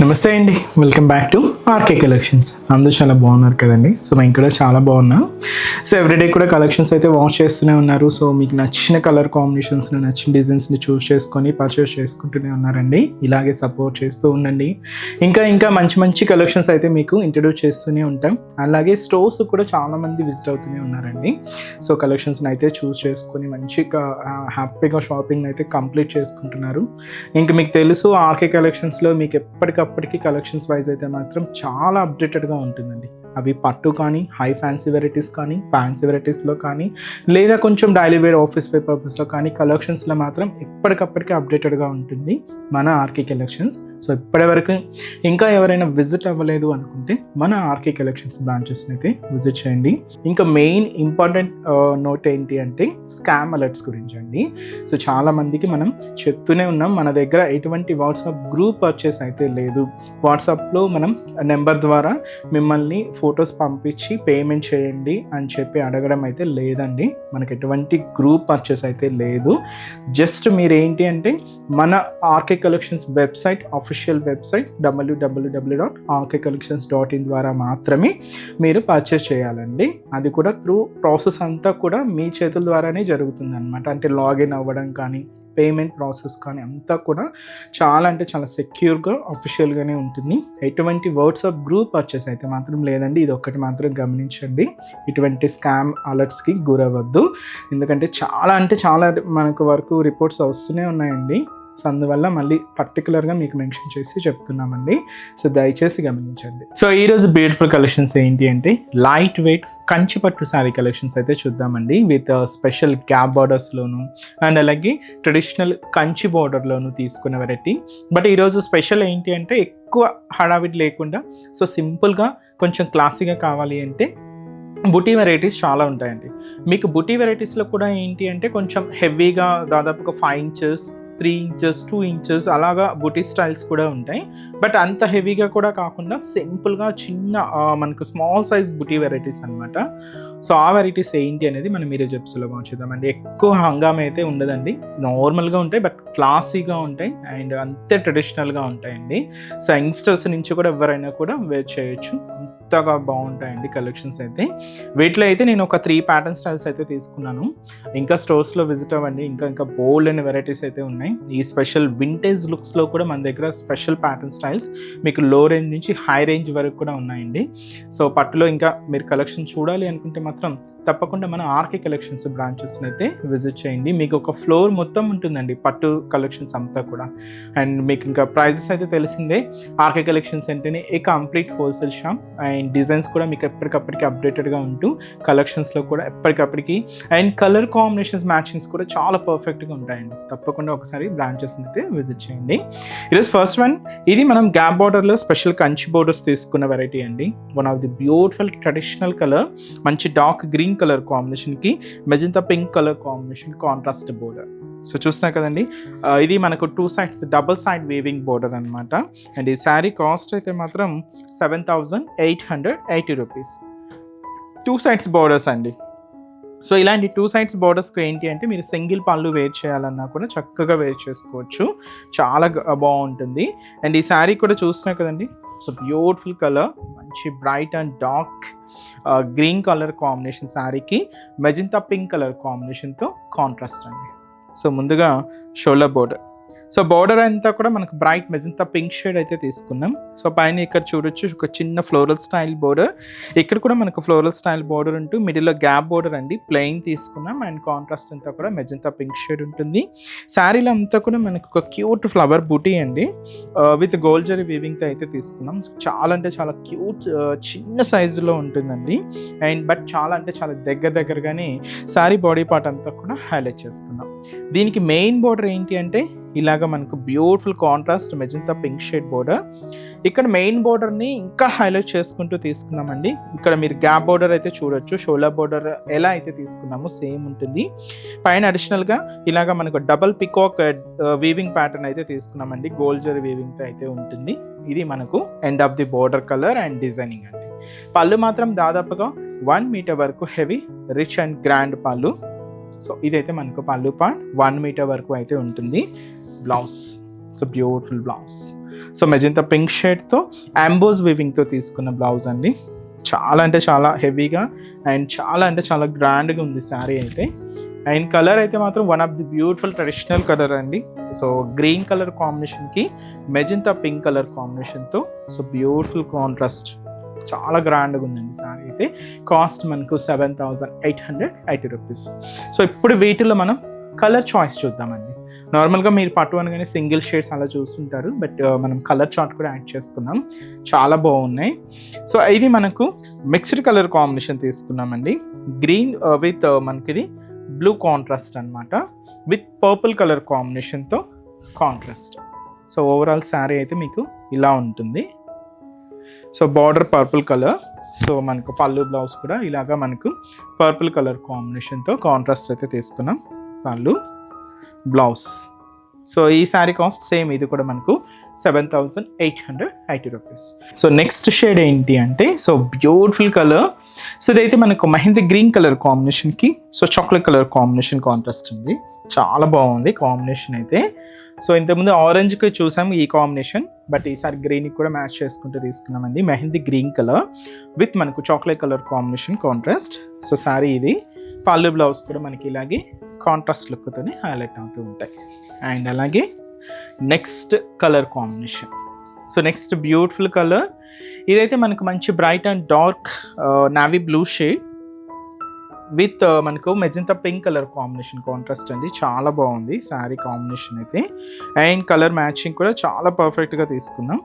నమస్తే అండి, welcome back to RK collections. అందరూ చాలా బాగున్నారు కదండి. సో మేము కూడా చాలా బాగున్నాం. సో ఎవ్రీడే కూడా కలెక్షన్స్ అయితే వాచ్ చేస్తూనే ఉన్నారు. సో మీకు నచ్చిన కలర్ కాంబినేషన్స్ని, నచ్చిన డిజైన్స్ని చూస్ చేసుకొని పర్చేస్ చేసుకుంటూనే ఉన్నారండి. ఇలాగే సపోర్ట్ చేస్తూ ఉండండి. ఇంకా మంచి మంచి కలెక్షన్స్ అయితే మీకు ఇంట్రడ్యూస్ చేస్తూనే ఉంటాం. అలాగే స్టోర్స్ కూడా చాలామంది విజిట్ అవుతూనే ఉన్నారండి. సో కలెక్షన్స్ని అయితే చూస్ చేసుకొని మంచిగా హ్యాపీగా షాపింగ్ అయితే కంప్లీట్ చేసుకుంటున్నారు. ఇంకా మీకు తెలుసు ఆర్కే కలెక్షన్స్లో మీకు ఎప్పటికప్పటికి కలెక్షన్స్ వైజ్ అయితే మాత్రం చాలా అప్డేటెడ్గా ఉంటుందండి. అవి పట్టు కానీ, హై ఫ్యాన్సీ వెరైటీస్ కానీ, ఫ్యాన్సీ వెరైటీస్లో కానీ, లేదా కొంచెం డైలీ వేర్ ఆఫీస్ వేర్ పర్పస్లో కానీ కలెక్షన్స్లో మాత్రం ఎప్పటికప్పటికి అప్డేటెడ్గా ఉంటుంది మన ఆర్కే కలెక్షన్స్. సో ఇప్పటివరకు ఇంకా ఎవరైనా విజిట్ అవ్వలేదు అనుకుంటే మన ఆర్కే కలెక్షన్స్ బ్రాంచెస్ని అయితే విజిట్ చేయండి. ఇంకా మెయిన్ ఇంపార్టెంట్ నోట్ ఏంటి అంటే స్కామ్ అలర్ట్స్ గురించి అండి. సో చాలామందికి మనం చెప్తూనే ఉన్నాం, మన దగ్గర ఎటువంటి వాట్సాప్ గ్రూప్ పర్చేస్ అయితే లేదు. వాట్సాప్లో మనం నెంబర్ ద్వారా మిమ్మల్ని ఫొటోస్ పంపించి పేమెంట్ చేయండి అని చెప్పి అడగడం అయితే లేదండి. మనకి ఎటువంటి గ్రూప్ పర్చేస్ అయితే లేదు. జస్ట్ మీరు ఏంటి అంటే మన RK collections website, official website www.rkcollections.in ద్వారా మాత్రమే మీరు పర్చేస్ చేయాలండి. అది కూడా త్రూ ప్రాసెస్ అంతా కూడా మీ చేతుల ద్వారానే జరుగుతుంది అనమాట. అంటే లాగిన్ అవ్వడం కానీ, పేమెంట్ ప్రాసెస్ కానీ అంతా కూడా చాలా అంటే చాలా సెక్యూర్గా అఫీషియల్గానే ఉంటుంది. ఎటువంటి వాట్సాప్ గ్రూప్ పర్చేస్ అయితే మాత్రం లేదండి. ఇది ఒక్కటి మాత్రం గమనించండి. ఇటువంటి స్కామ్ అలర్ట్స్కి గురవద్దు. ఎందుకంటే చాలా అంటే చాలా మనకు వరకు రిపోర్ట్స్ వస్తూనే ఉన్నాయండి. సో అందువల్ల మళ్ళీ పర్టికులర్గా మీకు మెన్షన్ చేసి చెప్తున్నామండి. సో దయచేసి గమనించండి. సో ఈరోజు బ్యూటిఫుల్ కలెక్షన్స్ ఏంటి అంటే లైట్ వెయిట్ కంచిపట్టు శారీ కలెక్షన్స్ అయితే చూద్దామండి. విత్ స్పెషల్ గ్యాప్ బార్డర్స్లోను అండ్ అలాగే ట్రెడిషనల్ కంచి బార్డర్లోను తీసుకున్న వెరైటీ. బట్ ఈరోజు స్పెషల్ ఏంటి అంటే ఎక్కువ హడావిడి లేకుండా, సో సింపుల్గా కొంచెం క్లాసీగా కావాలి అంటే బుటీ వెరైటీస్ చాలా ఉంటాయండి. మీకు బుటీ వెరైటీస్లో కూడా ఏంటి అంటే కొంచెం హెవీగా దాదాపుగా 5 ఇంచెస్, 3 ఇంచెస్, 2 ఇంచెస్ అలాగా బుటీ స్టైల్స్ కూడా ఉంటాయి. బట్ అంత హెవీగా కూడా కాకుండా సింపుల్గా చిన్న మనకు స్మాల్ సైజ్ బుటీ వెరైటీస్ అనమాట. సో ఆ వెరైటీస్ ఏంటి అనేది మనం మీరే జెప్స్లో చూద్దామండి. ఎక్కువ హంగామా అయితే ఉండదండి, నార్మల్గా ఉంటాయి బట్ క్లాసీగా ఉంటాయి అండ్ అంతే ట్రెడిషనల్గా ఉంటాయండి. సో యంగ్స్టర్స్ నుంచి కూడా ఎవరైనా కూడా వేర్ చేయొచ్చు, అంతగా బాగుంటాయండి కలెక్షన్స్ అయితే. వీటిలో అయితే నేను ఒక 3 ప్యాటర్న్ స్టైల్స్ అయితే తీసుకున్నాను. ఇంకా స్టోర్స్లో విజిట్ అవ్వండి, ఇంకా బోల్డ్ అనే వెరైటీస్ అయితే ఉన్నాయి. ఈ స్పెషల్ వింటేజ్ లుక్స్లో కూడా మన దగ్గర స్పెషల్ ప్యాటర్న్ స్టైల్స్ మీకు లో రేంజ్ నుంచి హై రేంజ్ వరకు కూడా ఉన్నాయండి. సో పట్టులో ఇంకా మీరు కలెక్షన్ చూడాలి అనుకుంటే మాత్రం తప్పకుండా మన ఆర్కే కలెక్షన్స్ బ్రాంచెస్ని అయితే విజిట్ చేయండి. మీకు ఒక ఫ్లోర్ మొత్తం ఉంటుందండి పట్టు కలెక్షన్స్ అంతా కూడా. అండ్ మీకు ఇంకా ప్రైజెస్ అయితే తెలిసిందే, ఆర్కే కలెక్షన్స్ అంటేనే ఏ complete wholesale shop. And designs కూడా మీకు ఎప్పటికప్పటికి అప్డేటెడ్గా ఉంటూ కలెక్షన్స్లో కూడా ఎప్పటికప్పటికి అండ్ కలర్ కాంబినేషన్స్ మ్యాచింగ్స్ కూడా చాలా పర్ఫెక్ట్గా ఉంటాయండి. తప్పకుండా ఒకసారి బ్రాంచెస్ని అయితే విజిట్ చేయండి. ఈరోజు ఫస్ట్ వన్, ఇది మనం గ్యాప్ బార్డర్లో స్పెషల్ కంచి బోర్డర్స్ తీసుకున్న వెరైటీ అండి. One of the beautiful traditional colour, మంచి డార్క్ గ్రీన్ కలర్ కాంబినేషన్కి magenta pink colour combination contrast border. So చూస్తున్నారు కదండి, ఇది మనకు 2 sides double side weaving border అనమాట. అండ్ ఈ శారీ కాస్ట్ అయితే మాత్రం 7,880 రూపీస్. 2 sides బోర్డర్స్ అండి. సో ఇలాంటి 2 sides బోర్డర్స్కి ఏంటి అంటే మీరు సింగిల్ పళ్ళు వేర్ చేయాలన్నా కూడా చక్కగా వేర్ చేసుకోవచ్చు, చాలా బాగుంటుంది. అండ్ ఈ శారీ కూడా చూస్తున్నారు కదండి, సో బ్యూటిఫుల్ కలర్, మంచి bright and dark green colour combination శారీకి మెజంతా పింక్ కలర్ కాంబినేషన్తో కాంట్రాస్ట్ అండి. సో ముందుగా షోల్డర్ బోర్డర్. సో బార్డర్ అంతా కూడా మనకు బ్రైట్ మెజంతా పింక్ షేడ్ అయితే తీసుకున్నాం. సో పైన ఇక్కడ చూడొచ్చు ఒక చిన్న ఫ్లోరల్ స్టైల్ బోర్డర్, ఇక్కడ కూడా మనకు ఫ్లోరల్ స్టైల్ బోర్డర్ ఉంటూ మిడిల్లో గ్యాప్ బోర్డర్ అండి, ప్లెయిన్ తీసుకున్నాం. అండ్ కాంట్రాస్ట్ అంతా కూడా మెజంతా పింక్ షేడ్ ఉంటుంది. శారీలో అంతా కూడా మనకు ఒక క్యూట్ ఫ్లవర్ బూటీ అండి విత్ గోల్డ్ జరీ వీవింగ్తో అయితే తీసుకున్నాం. చాలా అంటే చాలా క్యూట్ చిన్న సైజులో ఉంటుందండి. అండ్ బట్ చాలా అంటే చాలా దగ్గరగానే శారీ బాడీ పార్ట్ అంతా కూడా హైలైట్ చేసుకున్నాం. దీనికి మెయిన్ బోర్డర్ ఏంటి అంటే ఇలాగ మనకు beautiful contrast magenta pink shade border. ఇక్కడ మెయిన్ బోర్డర్ని ఇంకా హైలైట్ చేసుకుంటూ తీసుకున్నామండి. ఇక్కడ మీరు గ్యాప్ బోర్డర్ అయితే చూడొచ్చు, షోల్డర్ బోర్డర్ ఎలా అయితే తీసుకున్నామో సేమ్ ఉంటుంది. పైన అడిషనల్గా ఇలాగ మనకు డబల్ పికాక్ వీవింగ్ ప్యాటర్న్ అయితే తీసుకున్నామండి, గోల్డ్ జరీ వీవింగ్తో అయితే ఉంటుంది. ఇది మనకు end of the border colour and designing అండి. పళ్ళు మాత్రం దాదాపుగా 1 మీటర్ వరకు heavy rich and grand pallu. So ఇదైతే మనకు పళ్ళు పార్ట్ 1 మీటర్ వరకు అయితే ఉంటుంది. Blouse, so beautiful blouse. So magenta pink షేడ్తో అంబోస్ వీవింగ్తో తీసుకున్న బ్లౌజ్ అండి. చాలా అంటే చాలా హెవీగా అండ్ చాలా అంటే చాలా గ్రాండ్గా ఉంది శారీ అయితే. అండ్ కలర్ అయితే మాత్రం one of the beautiful traditional colour అండి. సో గ్రీన్ కలర్ కాంబినేషన్కి మెజెంతా పింక్ కలర్ కాంబినేషన్తో సో బ్యూటిఫుల్ కాంట్రాస్ట్, చాలా గ్రాండ్గా ఉందండి శారీ అయితే. కాస్ట్ మనకు 7,880 రూపీస్. సో ఇప్పుడు వీటిలో మనం కలర్ చాయిస్ చూద్దామండి. నార్మల్గా మీరు పట్టు అనగానే సింగిల్ షేడ్స్ అలా చూస్తుంటారు, బట్ మనం కలర్ చార్ట్ కూడా యాడ్ చేసుకున్నాం, చాలా బాగున్నాయి. సో ఇది మనకు మిక్స్డ్ కలర్ కాంబినేషన్ తీసుకున్నామండి. గ్రీన్ విత్ మనకిది బ్లూ కాంట్రాస్ట్ అనమాట, విత్ పర్పుల్ కలర్ కాంబినేషన్తో కాంట్రాస్ట్. సో ఓవరాల్ శారీ అయితే మీకు ఇలా ఉంటుంది. So border purple colour, so మనకు పళ్ళు బ్లౌజ్ కూడా ఇలాగా మనకు పర్పుల్ కలర్ కాంబినేషన్తో కాంట్రాస్ట్ అయితే తీసుకున్నాం పళ్ళు బ్లౌజ్. సో ఈ శారీ కాస్ట్ సేమ్, ఇది కూడా మనకు 7,880 రూపీస్. సో నెక్స్ట్ షేడ్ ఏంటి అంటే సో బ్యూటిఫుల్ కలర్. సో ఇదైతే మనకు మెహందీ గ్రీన్ కలర్ కాంబినేషన్కి so chocolate colour combination contrast ఉంది, చాలా బాగుంది కాంబినేషన్ అయితే. సో ఇంతకుముందు ఆరెంజ్కి చూసాం ఈ కాంబినేషన్, బట్ ఈసారి గ్రీన్కి కూడా మ్యాచ్ చేసుకుంటూ తీసుకున్నామండి. మెహందీ గ్రీన్ కలర్ విత్ మనకు chocolate colour combination contrast. So sari ఇది, పళ్ళు బ్లౌజ్ కూడా మనకి ఇలాగే కాంట్రాస్ట్ లుక్తోనే హైలైట్ అవుతూ ఉంటాయి. అండ్ అలాగే next colour combination, so next beautiful colour. ఇదైతే మనకు మంచి bright and dark navy blue shade with మనకు magenta pink colour combination contrast అండి, చాలా బాగుంది శారీ కాంబినేషన్ అయితే. అండ్ కలర్ మ్యాచింగ్ కూడా చాలా పర్ఫెక్ట్గా తీసుకున్నాం.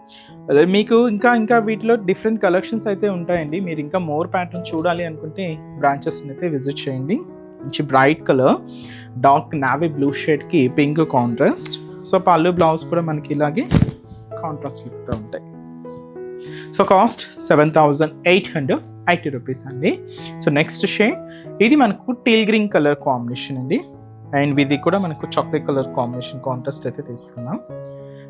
మీకు ఇంకా వీటిలో డిఫరెంట్ కలెక్షన్స్ అయితే ఉంటాయండి. మీరు ఇంకా మోర్ ప్యాటర్న్ చూడాలి అనుకుంటే బ్రాంచెస్ని అయితే విజిట్ చేయండి. మంచి bright colour dark navy blue షేడ్కి pink contrast. So pallu blouse కూడా మనకి ఇలాగే కాంట్రాస్ట్ లుక్తో ఉంటాయి. సో కాస్ట్ 7,880 రూపీస్ అండి. సో నెక్స్ట్ షేడ్ ఇది మనకు టీల్ గ్రీన్ కలర్ కాంబినేషన్ అండి. అండ్ ఇది కూడా మనకు చాక్లెట్ కలర్ కాంబినేషన్ కాంట్రాస్ట్ అయితే తీసుకున్నాం.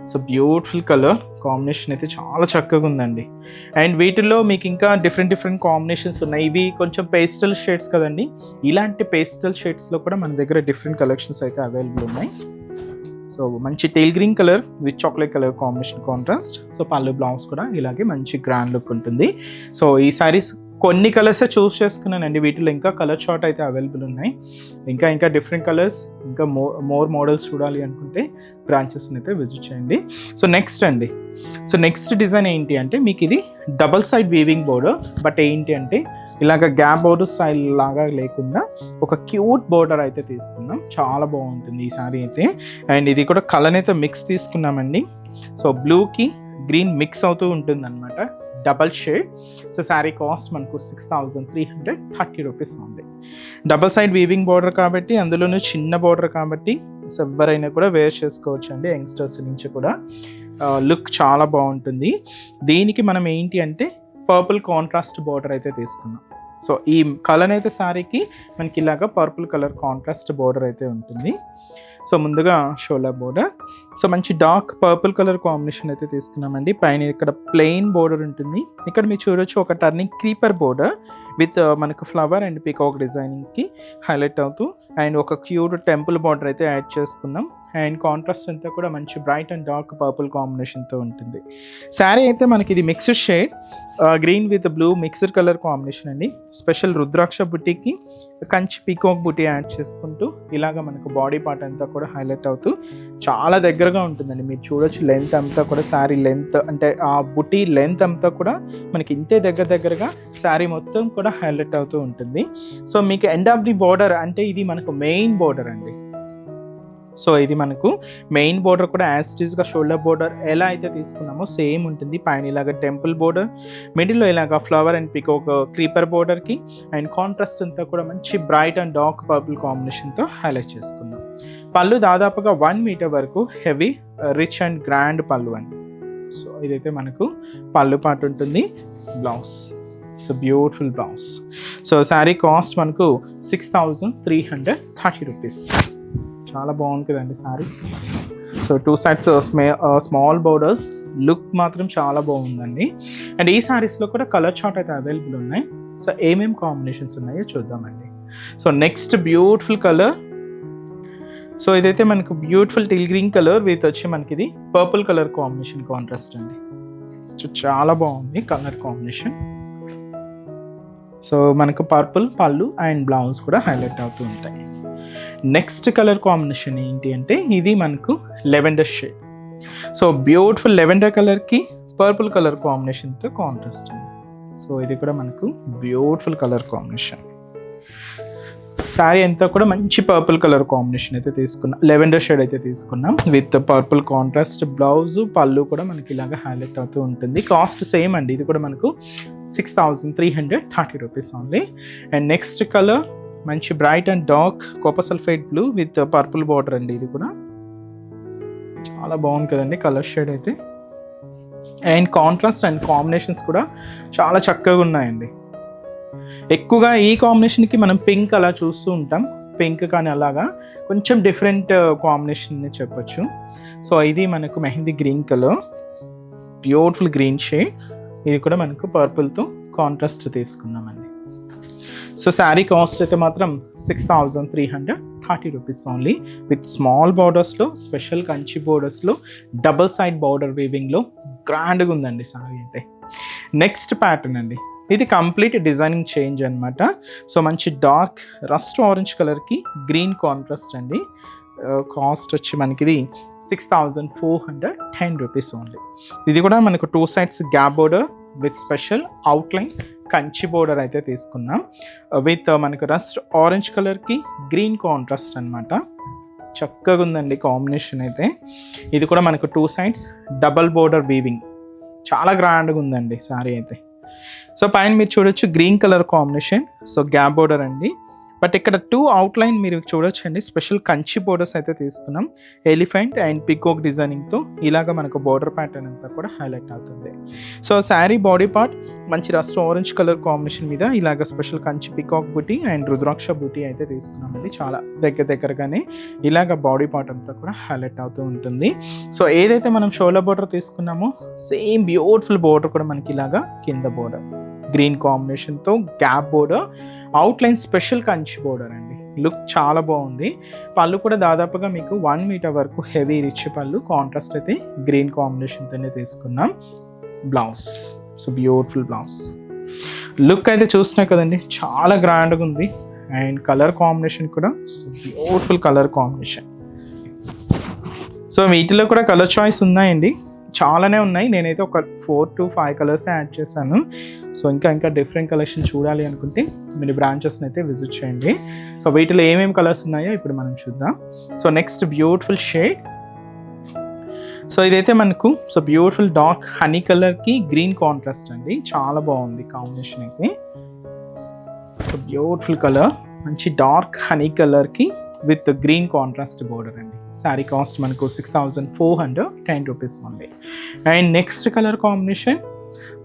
సో బ్యూటిఫుల్ కలర్ కాంబినేషన్ అయితే చాలా చక్కగా ఉందండి. అండ్ వీటిల్లో మీకు ఇంకా డిఫరెంట్ కాంబినేషన్స్ ఉన్నాయి. ఇవి కొంచెం పేస్టల్ షేడ్స్ కదండి, ఇలాంటి పేస్టల్ షేడ్స్లో కూడా మన దగ్గర డిఫరెంట్ కలెక్షన్స్ అయితే అవైలబుల్ ఉన్నాయి. సో మంచి teal green colour with chocolate colour combination contrast. So pallu blouse కూడా ఇలాగే మంచి గ్రాండ్ లుక్ ఉంటుంది. సో ఈ సారీస్ కొన్ని కలర్సే చూస్ చేసుకున్నానండి, వీటిలో ఇంకా కలర్ చార్ట్ అయితే అవైలబుల్ ఉన్నాయి. ఇంకా డిఫరెంట్ కలర్స్, ఇంకా మోర్ మోడల్స్ చూడాలి అనుకుంటే బ్రాంచెస్ని అయితే విజిట్ చేయండి. సో నెక్స్ట్ అండి, సో నెక్స్ట్ డిజైన్ ఏంటి అంటే మీకు ఇది double side weaving border, but ఏంటి అంటే ఇలాగ గ్యాప్ బోర్డర్ స్టైల్ లాగా లేకుండా ఒక క్యూట్ బోర్డర్ అయితే తీసుకున్నాం, చాలా బాగుంటుంది ఈ సారీ అయితే. అండ్ ఇది కూడా కలర్ అయితే మిక్స్ తీసుకున్నామండి. సో బ్లూకి గ్రీన్ మిక్స్ అవుతూ ఉంటుంది అనమాట, double shade. So sari cost మనకు 6,330 రూపీస్ ఉంది. డబల్ సైడ్ వీవింగ్ బార్డర్ కాబట్టి, అందులోనూ చిన్న బార్డర్ కాబట్టి సో ఎవరైనా కూడా వేర్ చేసుకోవచ్చు అండి, యంగ్స్టర్స్ నుంచి కూడా. లుక్ చాలా బాగుంటుంది. దీనికి మనం ఏంటి అంటే పర్పుల్ కాంట్రాస్ట్ బార్డర్ అయితే తీసుకున్నాం. సో ఈ కలర్ అయితే శారీకి మనకి ఇలాగా పర్పుల్ కలర్ కాంట్రాస్ట్ బార్డర్ అయితే ఉంటుంది. సో ముందుగా షోల్డర్ బోర్డర్, సో మంచి డార్క్ పర్పుల్ కలర్ కాంబినేషన్ అయితే తీసుకున్నామండి. పైన ఇక్కడ ప్లెయిన్ బోర్డర్ ఉంటుంది. ఇక్కడ మీరు చూడొచ్చు ఒక టర్నింగ్ క్రీపర్ బోర్డర్ విత్ మనకు ఫ్లవర్ అండ్ పీకాక్ డిజైనింగ్కి హైలైట్ అవుతూ, అండ్ ఒక క్యూట్ టెంపుల్ బార్డర్ అయితే యాడ్ చేసుకున్నాం. అండ్ కాంట్రాస్ట్ అంతా కూడా మంచి బ్రైట్ అండ్ డార్క్ పర్పుల్ కాంబినేషన్తో ఉంటుంది. శారీ అయితే మనకి ఇది mixed shade green with blue mixed colour combination అండి. స్పెషల్ రుద్రాక్ష బుట్టికి కంచి పీకాక్ బుట్టి యాడ్ చేసుకుంటూ ఇలాగ మనకు బాడీ పార్ట్ అంతా కూడా హైలైట్ అవుతూ చాలా దగ్గరగా ఉంటుందండి. మీరు చూడొచ్చు లెంత్ అంతా కూడా, శారీ లెంత్ అంటే ఆ బుట్టి లెంత్ అంతా కూడా మనకి ఇంతే దగ్గరగా శారీ మొత్తం కూడా హైలైట్ అవుతూ ఉంటుంది. సో మీకు ఎండ్ ఆఫ్ ది బోర్డర్ అంటే ఇది మనకు మెయిన్ బోర్డర్ అండి. సో ఇది మనకు మెయిన్ బోర్డర్ కూడా యాజ్ ఇట్ ఈస్గా షోల్డర్ బోర్డర్ ఎలా అయితే తీసుకున్నామో సేమ్ ఉంటుంది. పైన ఇలాగ టెంపుల్ బోర్డర్, మిడిల్లో ఇలాగ ఫ్లవర్ అండ్ పికాక్ క్రీపర్ బోర్డర్కి, అండ్ కాంట్రాస్ట్ అంతా కూడా మంచి బ్రైట్ అండ్ డార్క్ పర్పుల్ కాంబినేషన్తో హైలైట్ చేసుకున్నాం. పళ్ళు దాదాపుగా 1 మీటర్ వరకు హెవీ రిచ్ అండ్ గ్రాండ్ పళ్ళు అండి. సో ఇదైతే మనకు పళ్ళు పార్ట్ ఉంటుంది. Blouse, so beautiful blouse. So sari cost మనకు 6,330 రూపీస్. చాలా బాగుంది కదండి sari. So 2 sides small borders, look మాత్రం చాలా బాగుందండి. అండ్ ఈ శారీస్లో కూడా కలర్ చార్ట్ అయితే అవైలబుల్ ఉన్నాయి. సో ఏమేమి కాంబినేషన్స్ ఉన్నాయో చూద్దామండి. So next beautiful colour, so ఇదైతే మనకు beautiful till green colour with వచ్చి మనకి ఇది పర్పుల్ కలర్ కాంబినేషన్ కాంట్రాస్ట్ అండి. సో చాలా బాగుంది కలర్ కాంబినేషన్. సో మనకు పర్పుల్ పళ్ళు అండ్ బ్లౌజ్ కూడా హైలైట్ అవుతూ ఉంటాయి. నెక్స్ట్ కలర్ కాంబినేషన్ ఏంటి అంటే ఇది మనకు lavender shade. So beautiful lavender కలర్కి పర్పుల్ కలర్ కాంబినేషన్తో కాంట్రాస్ట్ అండి. సో ఇది కూడా మనకు బ్యూటిఫుల్ కలర్ కాంబినేషన్. శారీ అంతా కూడా మంచి పర్పుల్ కలర్ కాంబినేషన్ అయితే తీసుకున్నాం, లెవెండర్ షేడ్ అయితే తీసుకున్నాం విత్ పర్పుల్ కాంట్రాస్ట్ బ్లౌజ్, పళ్ళు కూడా మనకి ఇలాగ హైలైట్ అవుతూ ఉంటుంది. కాస్ట్ సేమ్ అండి, ఇది కూడా మనకు 6,330 rupees only. And next colour మంచి bright and dark copper sulphate blue with purple border అండి. ఇది కూడా చాలా బాగుంది కదండి కలర్ షేడ్ అయితే. అండ్ కాంట్రాస్ట్ అండ్ కాంబినేషన్స్ కూడా చాలా చక్కగా ఉన్నాయండి. ఎక్కువగా ఈ కాంబినేషన్కి మనం పింక్ అలా చూస్తూ ఉంటాం, పింక్ కానీ అలాగా కొంచెం డిఫరెంట్ కాంబినేషన్ చెప్పొచ్చు. సో ఇది మనకు mehndi green colour, beautiful green shade. ఇది కూడా మనకు పర్పుల్తో కాంట్రాస్ట్ తీసుకున్నామండి. సో శారీ కాస్ట్ అయితే మాత్రం 6,330 రూపీస్ ఓన్లీ విత్ స్మాల్ బార్డర్స్లో, స్పెషల్ కంచి బార్డర్స్లో, డబుల్ సైడ్ బార్డర్ వీవింగ్లో గ్రాండ్గా ఉందండి శారీ అయితే. నెక్స్ట్ ప్యాటర్న్ అండి, ఇది కంప్లీట్ డిజైనింగ్ చేంజ్ అనమాట. సో మంచి డార్క్ రస్ట్ ఆరెంజ్ కలర్కి గ్రీన్ కాంట్రాస్ట్ అండి. కాస్ట్ వచ్చి మనకి ఇది 6,410 రూపీస్ ఓన్లీ. ఇది కూడా మనకు 2 sides gap border with special outline Kanchi border అయితే తీసుకున్నాం విత్ మనకు రస్ట్ ఆరెంజ్ కలర్కి గ్రీన్ కాంట్రాస్ట్ అనమాట. చక్కగా ఉందండి కాంబినేషన్ అయితే. ఇది కూడా మనకు 2 sides డబల్ బోర్డర్ వీవింగ్, చాలా గ్రాండ్గా ఉందండి శారీ అయితే. సో పైన మీరు చూడొచ్చు green colour combination, so gap border అండి. బట్ ఇక్కడ 2 అవుట్లైన్ మీరు చూడొచ్చు అండి, స్పెషల్ కంచి బోర్డర్స్ అయితే తీసుకున్నాం. ఎలిఫెంట్ అండ్ పికాక్ డిజైనింగ్తో ఇలాగ మనకు బోర్డర్ ప్యాటర్న్ అంతా కూడా హైలైట్ అవుతుంది. సో శారీ బాడీ పార్ట్ మంచి రస్ట్ ఆరెంజ్ కలర్ కాంబినేషన్ మీద ఇలాగ స్పెషల్ కంచి పికాక్ బూటీ అండ్ రుద్రాక్ష బూటీ అయితే తీసుకున్నామండి. చాలా దగ్గరగానే ఇలాగ బాడీ పార్ట్ అంతా కూడా హైలైట్ అవుతూ ఉంటుంది. సో ఏదైతే మనం షోల్డర్ బోర్డర్ తీసుకున్నామో సేమ్ బ్యూటిఫుల్ బోర్డర్ కూడా మనకి ఇలాగా కింద బోర్డర్ గ్రీన్ కాంబినేషన్తో gap border, outline special Kanchi border అండి. లుక్ చాలా బాగుంది. పళ్ళు కూడా దాదాపుగా మీకు 1 మీటర్ వరకు హెవీ రిచ్ పళ్ళు, కాంట్రాస్ట్ అయితే గ్రీన్ కాంబినేషన్తోనే తీసుకున్నాం. Blouse, so beautiful blouse. Look అయితే చూసినా కదండి చాలా గ్రాండ్గా ఉంది. అండ్ కలర్ కాంబినేషన్ కూడా so beautiful colour combination. So వీటిలో కూడా కలర్ చాయిస్ ఉన్నాయండి, చాలానే ఉన్నాయి. నేనైతే ఒక 4 to 5 కలర్స్ యాడ్ చేశాను. సో ఇంకా డిఫరెంట్ కలెక్షన్ చూడాలి అనుకుంటే మీరు బ్రాంచెస్ని అయితే విజిట్ చేయండి. సో వీటిలో ఏమేమి కలర్స్ ఉన్నాయో ఇప్పుడు మనం చూద్దాం. So next beautiful shade. So ఇదైతే మనకు సో బ్యూటిఫుల్ డార్క్ హనీ కలర్కి గ్రీన్ కాంట్రాస్ట్ అండి. చాలా బాగుంది కాంబినేషన్ అయితే. సో బ్యూటిఫుల్ కలర్, మంచి డార్క్ హనీ కలర్కి విత్ గ్రీన్ కాంట్రాస్ట్ బోర్డర్ అండి. శారీ కాస్ట్ మనకు 6,410 rupees only. And next colour combination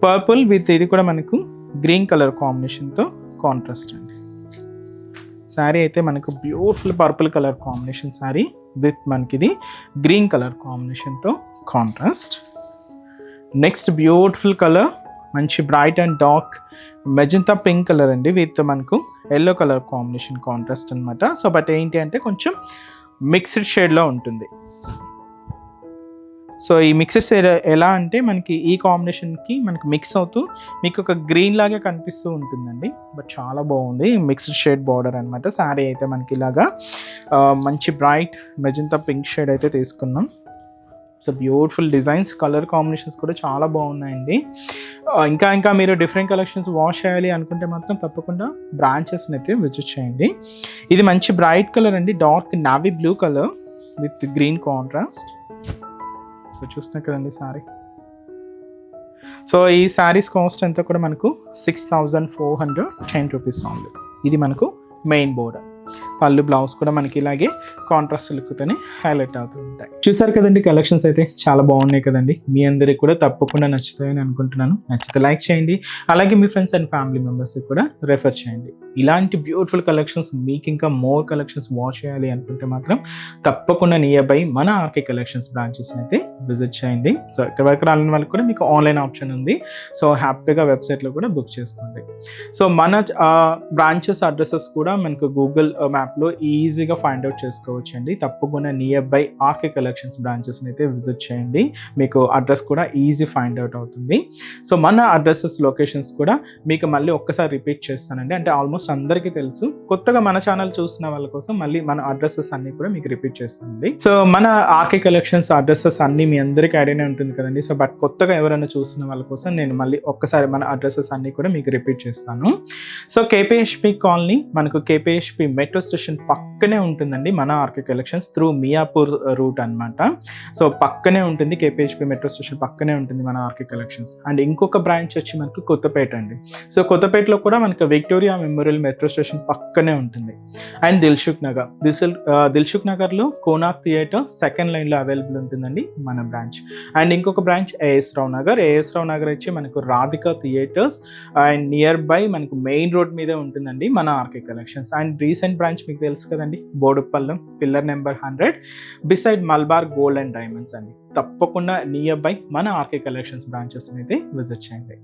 purple with ఇది కూడా మనకు గ్రీన్ కలర్ కాంబినేషన్తో కాంట్రాస్ట్ అండి. శారీ అయితే మనకు beautiful purple colour combination sari with మనకి ఇది గ్రీన్ కలర్ కాంబినేషన్తో కాంట్రాస్ట్. నెక్స్ట్ బ్యూటిఫుల్ కలర్ మంచి bright and dark magenta pink colour అండి విత్ మనకు ఎల్లో కలర్ కాంబినేషన్ కాంట్రాస్ట్ అనమాట. సో బట్ ఏంటి అంటే కొంచెం మిక్స్డ్ షేడ్లో ఉంటుంది. సో ఈ మిక్స్డ్ షేడ్ ఎలా అంటే మనకి ఈ కాంబినేషన్కి మనకి మిక్స్ అవుతూ మీకు ఒక గ్రీన్ లాగే కనిపిస్తూ ఉంటుందండి. బట్ చాలా బాగుంది, మిక్స్డ్ షేడ్ బార్డర్ అనమాట. శారీ అయితే మనకి ఇలాగా మంచి బ్రైట్ మెజంతా పింక్ షేడ్ అయితే తీసుకున్నాం. So beautiful designs, colour combinations కూడా చాలా బాగున్నాయండి. ఇంకా మీరు డిఫరెంట్ కలెక్షన్స్ వాష్ చేయాలి అనుకుంటే మాత్రం తప్పకుండా బ్రాంచెస్ని అయితే విజిట్ చేయండి. ఇది మంచి బ్రైట్ కలర్ అండి, dark navy blue colour with green contrast. So చూస్తున్నా కదండి సారీ. సో ఈ శారీస్ కాస్ట్ అంతా కూడా మనకు 6,410 రూపీస్ ఓన్లీ. ఇది మనకు మెయిన్ బోర్డర్. పళ్ళు బ్లౌజ్ కూడా మనకి ఇలాగే కాంట్రాస్ట్ లుక్తోనే హైలైట్ అవుతూ ఉంటాయి. చూసారు కదండి కలెక్షన్స్ అయితే చాలా బాగున్నాయి కదండి. మీ అందరికి కూడా తప్పకుండా నచ్చుతాయని అనుకుంటున్నాను. నచ్చితే లైక్ చేయండి, అలాగే మీ ఫ్రెండ్స్ అండ్ ఫ్యామిలీ మెంబర్స్కి కూడా రెఫర్ చేయండి. ఇలాంటి బ్యూటిఫుల్ కలెక్షన్స్ మీకు ఇంకా మోర్ కలెక్షన్స్ వాచ్ చేయాలి అనుకుంటే మాత్రం తప్పకుండా నియర్ బై మన ఆర్కే కలెక్షన్స్ బ్రాంచెస్ని అయితే విజిట్ చేయండి. సో ఇక్కడ వరకు రాని వాళ్ళకి కూడా మీకు ఆన్లైన్ ఆప్షన్ ఉంది. సో హ్యాపీగా వెబ్సైట్లో కూడా బుక్ చేసుకోండి. సో మన బ్రాంచెస్ అడ్రసెస్ కూడా మనకు గూగుల్ యాప్లో ఈజీగా ఫైండ్ అవుట్ చేసుకోవచ్చు అండి. తప్పకుండా నియర్ బై ఆర్కే కలెక్షన్స్ బ్రాంచెస్ని అయితే విజిట్ చేయండి. మీకు అడ్రస్ కూడా ఈజీ ఫైండ్ అవుట్ అవుతుంది. సో మన అడ్రసెస్ లొకేషన్స్ కూడా మీకు మళ్ళీ ఒక్కసారి రిపీట్ చేస్తానండి. అంటే ఆల్మోస్ట్ అందరికీ తెలుసు, కొత్తగా మన ఛానల్ చూసిన వాళ్ళ కోసం మళ్ళీ మన అడ్రసెస్ అన్నీ కూడా మీకు రిపీట్ చేస్తానండి. సో మన ఆర్కే కలెక్షన్స్ అడ్రసెస్ అన్నీ మీ అందరికీ ఐడియానే ఉంటుంది కదండి. సో బట్ కొత్తగా ఎవరైనా చూసిన వాళ్ళ కోసం నేను మళ్ళీ ఒక్కసారి మన అడ్రసెస్ అన్నీ కూడా మీకు రిపీట్ చేస్తాను. సో కేపీహెచ్పి కాలనీ మనకు కేపీహెచ్పి మెట్రో స్టేషన్ పక్కనే ఉంటుందండి మన RK collections through Miyapur route అనమాట. సో పక్కనే ఉంటుంది, కేపీహెచ్పి మెట్రో స్టేషన్ పక్కనే ఉంటుంది మన ఆర్కే కలెక్షన్స్. అండ్ ఇంకొక బ్రాంచ్ వచ్చి మనకు కొత్తపేట అండి. సో కొత్తపేటలో కూడా మనకు విక్టోరియా మెమోరియల్ మెట్రో స్టేషన్ పక్కనే ఉంటుంది. అండ్ దిల్సుఖ్ నగర్లో కోనాక్ థియేటర్ సెకండ్ లైన్లో అవైలబుల్ ఉంటుందండి మన బ్రాంచ్. అండ్ ఇంకొక బ్రాంచ్ ఏఎస్ రావు నగర్ వచ్చి మనకు Radhika theatres and near by మనకు మెయిన్ రోడ్ మీదే ఉంటుందండి మన RK collections. And recent branch మీకు తెలుసు కదండి, Boduppalam pillar number 100 beside Malabar gold and diamonds అండి. తప్పకుండా నియర్ బై మన ఆర్కే కలెక్షన్స్ బ్రాంచెస్ అయితే విజిట్ చేయండి.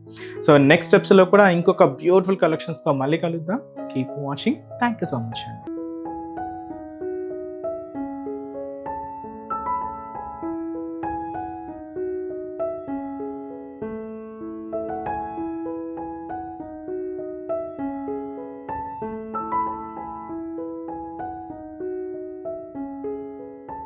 సో నెక్స్ట్ స్టెప్స్లో కూడా ఇంకొక బ్యూటిఫుల్ కలెక్షన్స్తో మళ్ళీ కలుద్దాం. Keep watching. Thank you so much అండి.